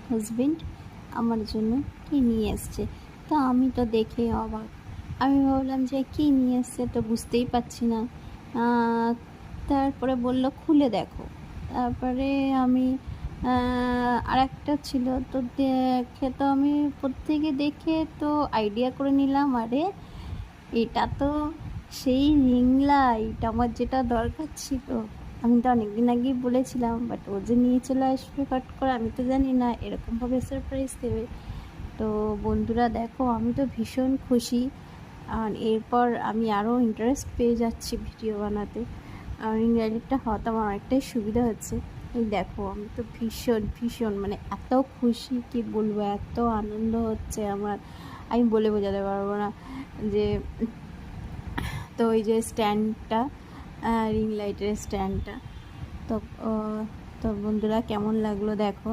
Husband আমার জন্য কী নিয়ে এসছে। তো আমি তো দেখে অবাক। আমি ভাবলাম যে কী নিয়ে এসছে, তো বুঝতেই পারছি না। তারপরে বলল খুলে দেখো। তারপরে আমি আরেকটা ছিল, তো দেখে তো আমি প্রত্যেকে দেখে তো আইডিয়া করে নিলাম, আরে এটা তো সেই রিং লাইট, আমার যেটা দরকার ছিল। আমি তো অনেক দিন আগেই বলেছিলাম, বাট ও যে নিয়ে চলে আসবে ফট করে, আমি তো জানি না এরকমভাবে সারপ্রাইজ দেবে। তো বন্ধুরা দেখো, আমি তো ভীষণ খুশি। আর এরপর আমি আরও ইন্টারেস্ট পেয়ে যাচ্ছি ভিডিও বানাতে। আর রিং লাইটটা হওয়াতে আমার অনেকটাই সুবিধা হচ্ছে। এই দেখো, আমি তো ভীষণ ভীষণ মানে এত খুশি, কি বলবো, এত আনন্দ হচ্ছে আমার, আমি বলে বোঝাতে পারবো না। যে তো ওই যে স্ট্যান্ডটা, রিং লাইটের স্ট্যান্ডটা, তো তো বন্ধুরা কেমন লাগলো দেখো।